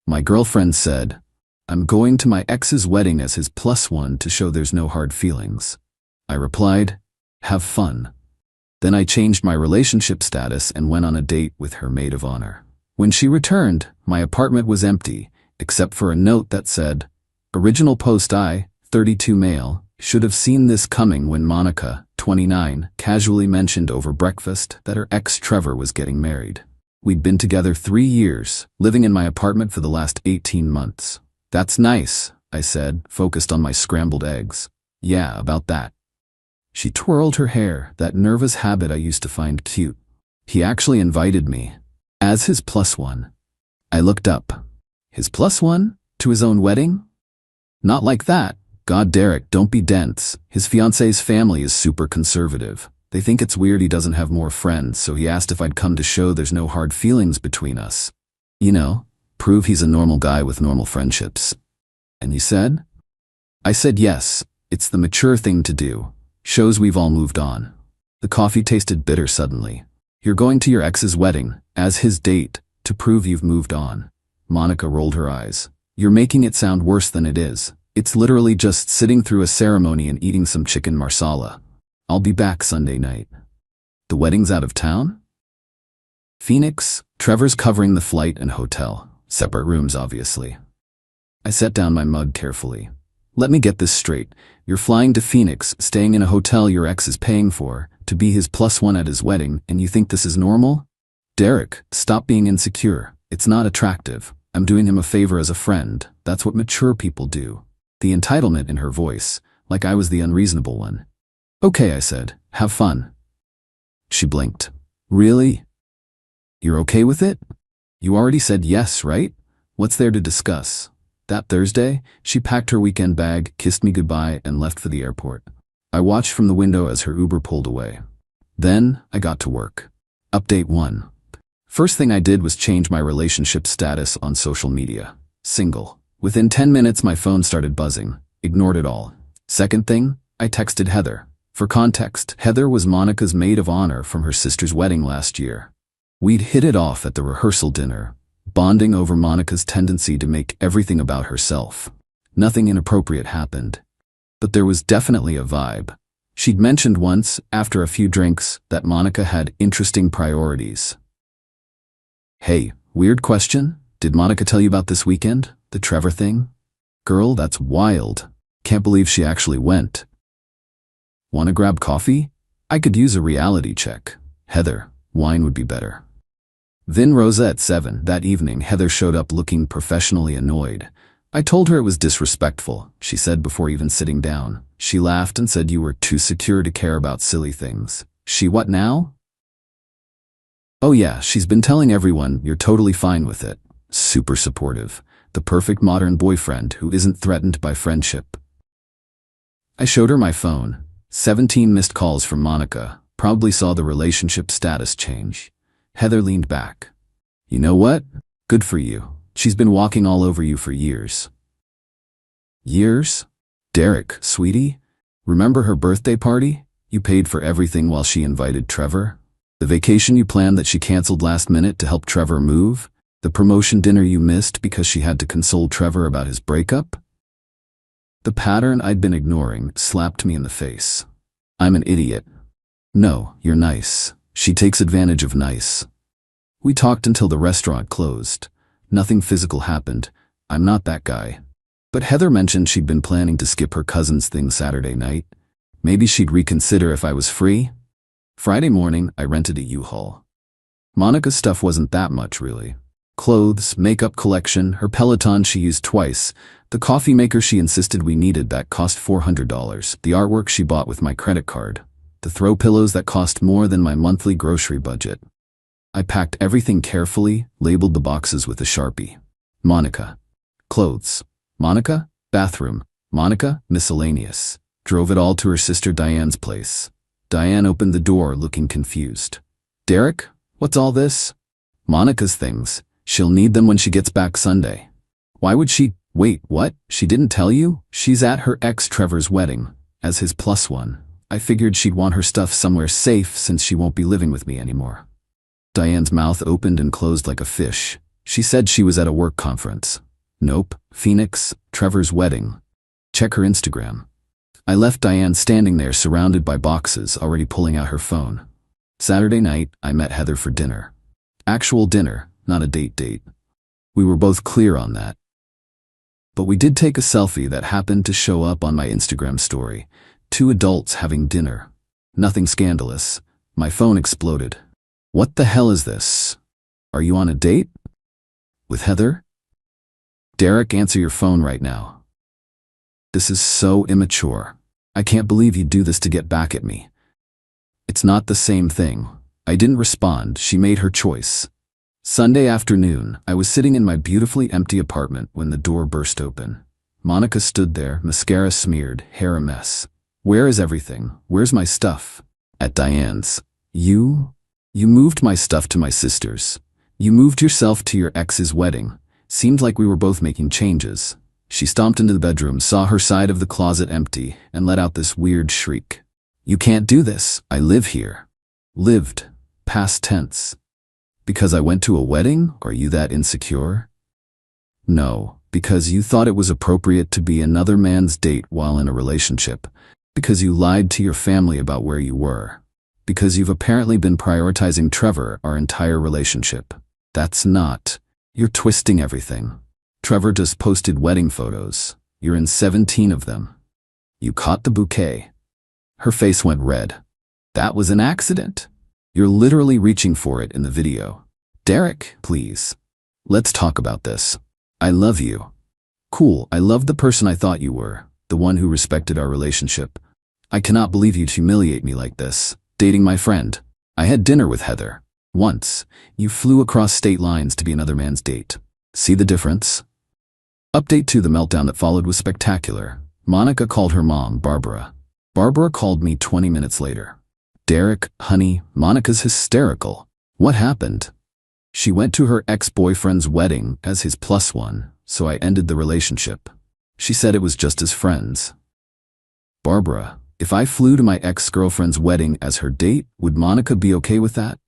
My girlfriend said, "I'm going to my ex's wedding as his plus one to show there's no hard feelings." I replied, "Have fun." Then I changed my relationship status and went on a date with her maid of honor. When she returned, my apartment was empty, except for a note that said, "Original post I, 32 male, should have seen this coming when Monica, 29, casually mentioned over breakfast that her ex Trevor was getting married. We'd been together 3 years, living in my apartment for the last 18 months. That's nice," I said, focused on my scrambled eggs. "Yeah, about that." She twirled her hair, that nervous habit I used to find cute. "He actually invited me. As his plus one." I looked up. His plus one? To his own wedding? Not like that. God, Derek, don't be dense. His fiance's family is super conservative. They think it's weird he doesn't have more friends, so he asked if I'd come to show there's no hard feelings between us. You know, prove he's a normal guy with normal friendships. "And you said?" I said yes. It's the mature thing to do. Shows we've all moved on. The coffee tasted bitter suddenly. "You're going to your ex's wedding, as his date, to prove you've moved on." Monica rolled her eyes. "You're making it sound worse than it is. It's literally just sitting through a ceremony and eating some chicken marsala. I'll be back Sunday night." "The wedding's out of town?" "Phoenix. Trevor's covering the flight and hotel. Separate rooms, obviously." I set down my mug carefully. "Let me get this straight. You're flying to Phoenix, staying in a hotel your ex is paying for, to be his plus one at his wedding, and you think this is normal?" "Derek, stop being insecure. It's not attractive. I'm doing him a favor as a friend. That's what mature people do." The entitlement in her voice, like I was the unreasonable one. "Okay," I said. "Have fun." She blinked. "Really? You're okay with it? You already said yes, right? What's there to discuss?" That Thursday, she packed her weekend bag, kissed me goodbye, and left for the airport. I watched from the window as her Uber pulled away. Then, I got to work. Update 1. First thing I did was change my relationship status on social media. Single. Within 10 minutes my phone started buzzing. Ignored it all. Second thing, I texted Heather. For context, Heather was Monica's maid of honor from her sister's wedding last year. We'd hit it off at the rehearsal dinner, bonding over Monica's tendency to make everything about herself. Nothing inappropriate happened. But there was definitely a vibe. She'd mentioned once, after a few drinks, that Monica had interesting priorities. "Hey, weird question. Did Monica tell you about this weekend? The Trevor thing? Girl, that's wild. Can't believe she actually went. Wanna grab coffee? I could use a reality check. Heather, wine would be better." Vin Rosa at 7. That evening, Heather showed up looking professionally annoyed. I told her it was disrespectful, she said before even sitting down. She laughed and said you were too secure to care about silly things. She what now? "Oh yeah, she's been telling everyone you're totally fine with it. Super supportive. The perfect modern boyfriend who isn't threatened by friendship." I showed her my phone. 17 missed calls from Monica. Probably saw the relationship status change. Heather leaned back. "You know what? Good for you. She's been walking all over you for years." "Years? Derek, sweetie? Remember her birthday party? You paid for everything while she invited Trevor? The vacation you planned that she canceled last minute to help Trevor move? The promotion dinner you missed because she had to console Trevor about his breakup?" The pattern I'd been ignoring slapped me in the face. "I'm an idiot." "No, you're nice. She takes advantage of nice." We talked until the restaurant closed. Nothing physical happened. I'm not that guy. But Heather mentioned she'd been planning to skip her cousin's thing Saturday night. Maybe she'd reconsider if I was free? Friday morning, I rented a U-Haul. Monica's stuff wasn't that much, really. Clothes, makeup collection, her Peloton she used twice, the coffee maker she insisted we needed that cost $400, the artwork she bought with my credit card, the throw pillows that cost more than my monthly grocery budget. I packed everything carefully, labeled the boxes with a Sharpie. Monica. Clothes. Monica. Bathroom. Monica. Miscellaneous. Drove it all to her sister Diane's place. Diane opened the door looking confused. "Derek, what's all this?" "Monica's things. She'll need them when she gets back Sunday." "Why would she?" "Wait, what? She didn't tell you? She's at her ex Trevor's wedding, as his plus one. I figured she'd want her stuff somewhere safe since she won't be living with me anymore." Diane's mouth opened and closed like a fish. She said she was at a work conference. Nope, Phoenix, Trevor's wedding. Check her Instagram. I left Diane standing there surrounded by boxes, already pulling out her phone. Saturday night, I met Heather for dinner. Actual dinner, not a date. We were both clear on that. But we did take a selfie that happened to show up on my Instagram story. 2 adults having dinner. Nothing scandalous. My phone exploded. What the hell is this? Are you on a date? With Heather? Derek, answer your phone right now. This is so immature. I can't believe you do this to get back at me. It's not the same thing. I didn't respond. She made her choice. Sunday afternoon, I was sitting in my beautifully empty apartment when the door burst open. Monica stood there, mascara smeared, hair a mess. Where is everything? Where's my stuff? At Diane's. You moved my stuff to my sister's. You moved yourself to your ex's wedding. Seemed like we were both making changes. She stomped into the bedroom, saw her side of the closet empty, and let out this weird shriek. You can't do this. I live here. Lived. Past tense. Because I went to a wedding? Are you that insecure? No, because you thought it was appropriate to be another man's date while in a relationship. Because you lied to your family about where you were. Because you've apparently been prioritizing Trevor our entire relationship. That's not. You're twisting everything. Trevor just posted wedding photos. You're in 17 of them. You caught the bouquet. Her face went red. That was an accident. You're literally reaching for it in the video. Derek, please. Let's talk about this. I love you. Cool, I love the person I thought you were, the one who respected our relationship. I cannot believe you'd humiliate me like this, dating my friend. I had dinner with Heather. Once, you flew across state lines to be another man's date. See the difference? Update 2: the meltdown that followed was spectacular. Monica called her mom, Barbara. Barbara called me 20 minutes later. Derek, honey, Monica's hysterical. What happened? She went to her ex-boyfriend's wedding as his +1, so I ended the relationship. She said it was just as friends. Barbara, if I flew to my ex-girlfriend's wedding as her date, would Monica be okay with that?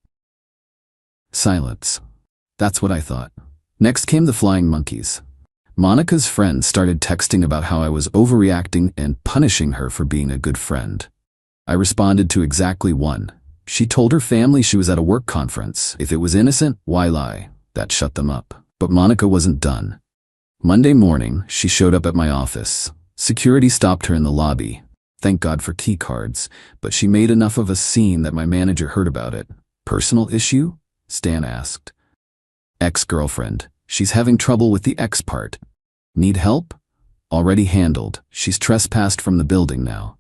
Silence. That's what I thought. Next came the flying monkeys. Monica's friends started texting about how I was overreacting and punishing her for being a good friend. I responded to exactly one. She told her family she was at a work conference. If it was innocent, why lie? That shut them up. But Monica wasn't done. Monday morning, she showed up at my office. Security stopped her in the lobby. Thank God for key cards, but she made enough of a scene that my manager heard about it. Personal issue? Stan asked. Ex-girlfriend. She's having trouble with the ex part. Need help? Already handled. She's trespassed from the building now.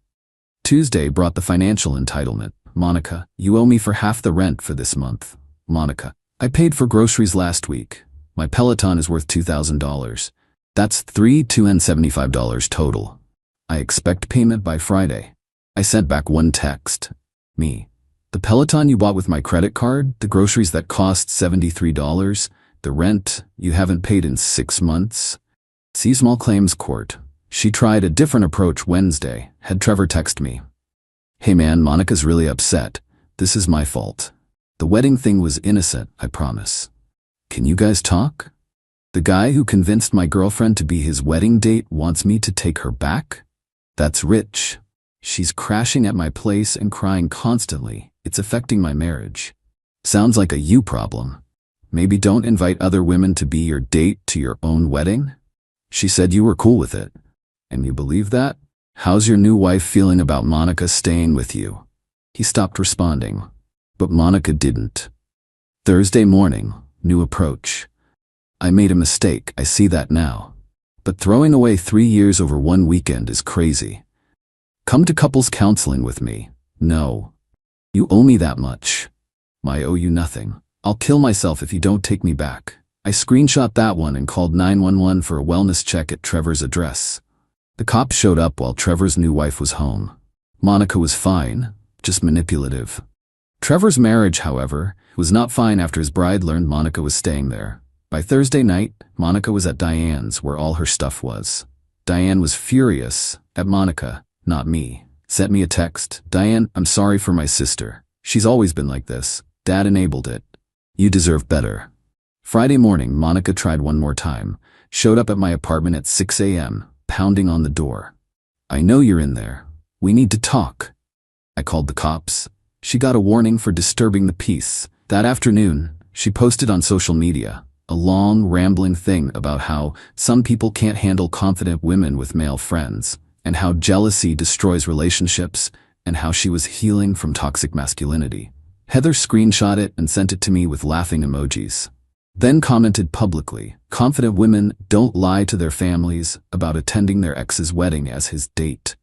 Tuesday brought the financial entitlement. Monica, you owe me for half the rent for this month. Monica, I paid for groceries last week. My Peloton is worth $2,000. That's $375 total. I expect payment by Friday. I sent back one text. Me. The Peloton you bought with my credit card, the groceries that cost $73, the rent you haven't paid in 6 months. See small claims court. She tried a different approach Wednesday, had Trevor text me. Hey man, Monica's really upset. This is my fault. The wedding thing was innocent, I promise. Can you guys talk? The guy who convinced my girlfriend to be his wedding date wants me to take her back? That's rich. She's crashing at my place and crying constantly. It's affecting my marriage. Sounds like a you problem. Maybe don't invite other women to be your date to your own wedding? She said you were cool with it. And you believe that? How's your new wife feeling about Monica staying with you? He stopped responding, but Monica didn't. Thursday morning, new approach. I made a mistake, I see that now. But throwing away 3 years over one weekend is crazy. Come to couples counseling with me. No. You owe me that much. I owe you nothing. I'll kill myself if you don't take me back. I screenshot that one and called 911 for a wellness check at Trevor's address. The cop showed up while Trevor's new wife was home. Monica was fine, just manipulative. Trevor's marriage, however, was not fine after his bride learned Monica was staying there. By Thursday night, Monica was at Diane's where all her stuff was. Diane was furious at Monica, not me. Sent me a text. Diane, I'm sorry for my sister. She's always been like this. Dad enabled it. You deserve better. Friday morning, Monica tried one more time, showed up at my apartment at 6 a.m., pounding on the door. "I know you're in there. We need to talk." I called the cops. She got a warning for disturbing the peace. That afternoon, she posted on social media a long, rambling thing about how some people can't handle confident women with male friends, and how jealousy destroys relationships, and how she was healing from toxic masculinity. Heather screenshot it and sent it to me with laughing emojis. Then commented publicly, "Confident women don't lie to their families about attending their ex's wedding as his date.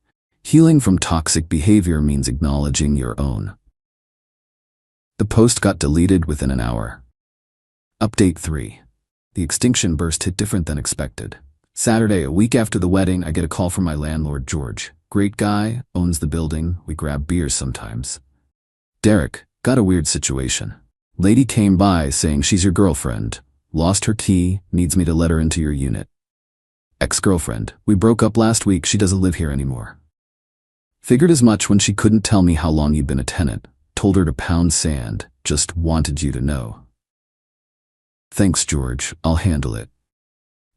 Healing from toxic behavior means acknowledging your own." The post got deleted within an hour. Update 3. The extinction burst hit different than expected. Saturday, a week after the wedding, I get a call from my landlord, George. Great guy, owns the building, we grab beers sometimes. "Derek, got a weird situation. Lady came by saying she's your girlfriend. Lost her key, needs me to let her into your unit. Ex-girlfriend, we broke up last week, she doesn't live here anymore. Figured as much when she couldn't tell me how long you'd been a tenant. Told her to pound sand, just wanted you to know." "Thanks, George, I'll handle it."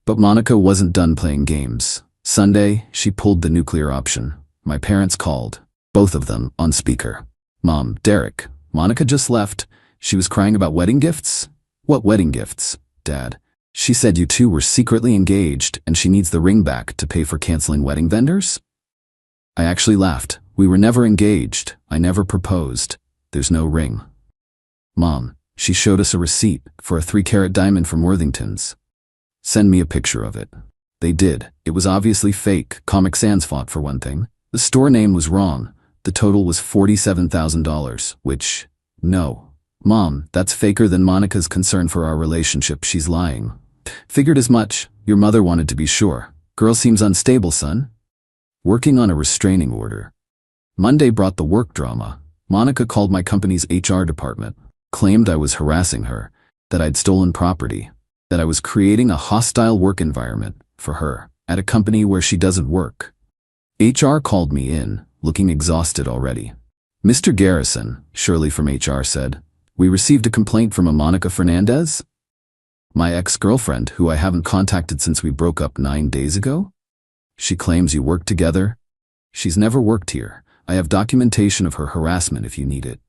But Monica wasn't done playing games. Sunday, she pulled the nuclear option. My parents called, both of them on speaker. "Mom, Derek, Monica just left. She was crying about wedding gifts." "What wedding gifts, Dad?" "She said you two were secretly engaged and she needs the ring back to pay for canceling wedding vendors." I actually laughed. "We were never engaged. I never proposed. There's no ring." "Mom, she showed us a receipt for a 3-carat diamond from Worthington's." "Send me a picture of it." They did. It was obviously fake. Comic Sans font for one thing. The store name was wrong. The total was $47,000, which, no. "Mom, that's faker than Monica's concern for our relationship. She's lying." "Figured as much. Your mother wanted to be sure. Girl seems unstable, son." Working on a restraining order. Monday brought the work drama. Monica called my company's HR department, claimed I was harassing her, that I'd stolen property, that I was creating a hostile work environment for her at a company where she doesn't work. HR called me in, looking exhausted already. "Mr. Garrison," Shirley from HR said, "we received a complaint from a Monica Fernandez? My ex-girlfriend, who I haven't contacted since we broke up 9 days ago? She claims you worked together. She's never worked here. I have documentation of her harassment if you need it."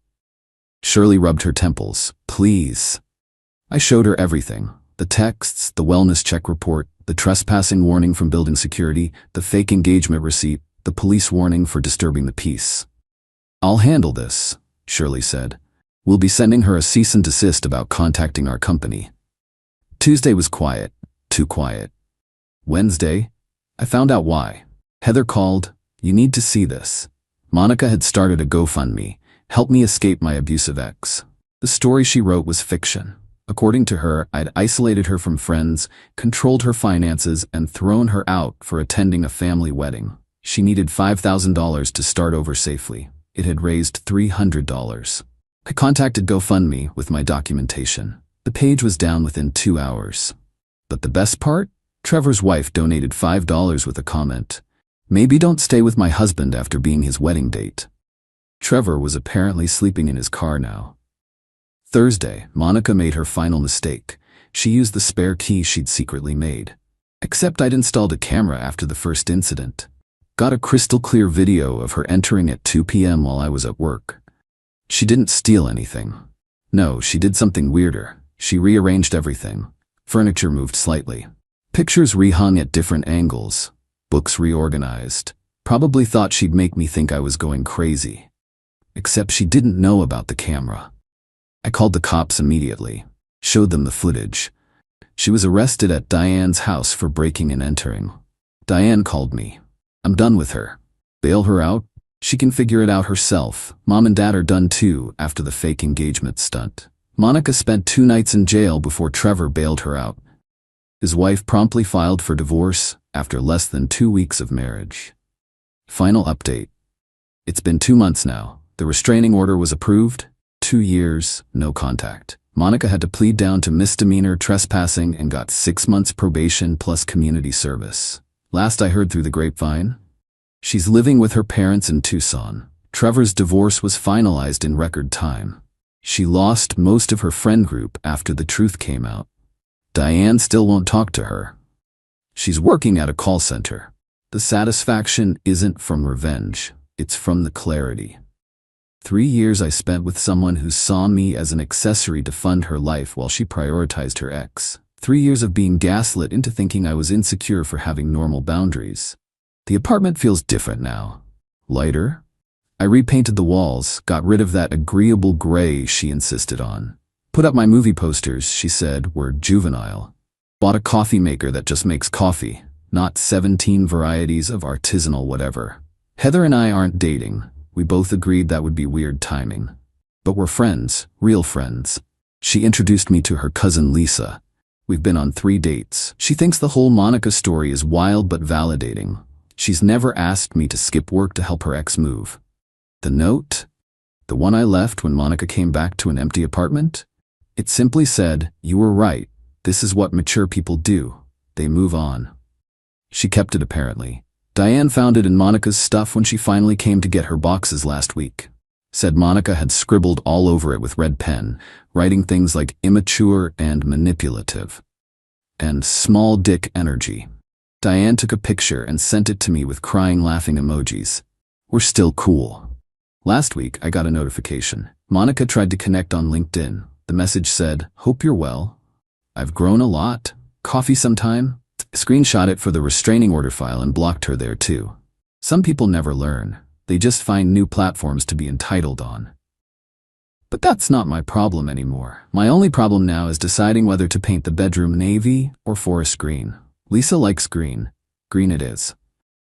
Shirley rubbed her temples. "Please." I showed her everything. The texts, the wellness check report, the trespassing warning from building security, the fake engagement receipt, the police warning for disturbing the peace. "I'll handle this," Shirley said. "We'll be sending her a cease and desist about contacting our company." Tuesday was quiet. Too quiet. Wednesday, I found out why. Heather called, "You need to see this." Monica had started a GoFundMe, "Help me escape my abusive ex." The story she wrote was fiction. According to her, I'd isolated her from friends, controlled her finances, and thrown her out for attending a family wedding. She needed $5,000 to start over safely. It had raised $300. I contacted GoFundMe with my documentation. The page was down within 2 hours. But the best part? Trevor's wife donated $5 with a comment, "Maybe don't stay with my husband after being his wedding date." Trevor was apparently sleeping in his car now. Thursday, Monica made her final mistake. She used the spare key she'd secretly made. Except I'd installed a camera after the first incident. Got a crystal clear video of her entering at 2 p.m. while I was at work. She didn't steal anything. No, she did something weirder. She rearranged everything. Furniture moved slightly. Pictures rehung at different angles. Books reorganized. Probably thought she'd make me think I was going crazy. Except she didn't know about the camera. I called the cops immediately. Showed them the footage. She was arrested at Diane's house for breaking and entering. Diane called me. "I'm done with her. Bail her out? She can figure it out herself. Mom and Dad are done too after the fake engagement stunt." Monica spent 2 nights in jail before Trevor bailed her out. His wife promptly filed for divorce after less than 2 weeks of marriage. Final update. It's been 2 months now. The restraining order was approved. 2 years, no contact. Monica had to plead down to misdemeanor trespassing and got 6 months probation plus community service. Last I heard through the grapevine, she's living with her parents in Tucson. Trevor's divorce was finalized in record time. She lost most of her friend group after the truth came out. Diane still won't talk to her. She's working at a call center. The satisfaction isn't from revenge, it's from the clarity. 3 years I spent with someone who saw me as an accessory to fund her life while she prioritized her ex. 3 years of being gaslit into thinking I was insecure for having normal boundaries. The apartment feels different now. Lighter. I repainted the walls, got rid of that agreeable gray she insisted on. Put up my movie posters, she said, were juvenile. Bought a coffee maker that just makes coffee, not 17 varieties of artisanal whatever. Heather and I aren't dating. We both agreed that would be weird timing. But we're friends, real friends. She introduced me to her cousin Lisa. We've been on 3 dates. She thinks the whole Monica story is wild but validating. She's never asked me to skip work to help her ex move. The note? The one I left when Monica came back to an empty apartment? It simply said, "You were right. This is what mature people do. They move on." She kept it apparently. Diane found it in Monica's stuff when she finally came to get her boxes last week. Said Monica had scribbled all over it with red pen, writing things like immature and manipulative. And small dick energy. Diane took a picture and sent it to me with crying laughing emojis. We're still cool. Last week I got a notification. Monica tried to connect on LinkedIn. The message said, "Hope you're well. I've grown a lot. Coffee sometime?" Screenshot it for the restraining order file and blocked her there too. Some people never learn. They just find new platforms to be entitled on. But that's not my problem anymore. My only problem now is deciding whether to paint the bedroom navy or forest green. Lisa likes green. Green it is.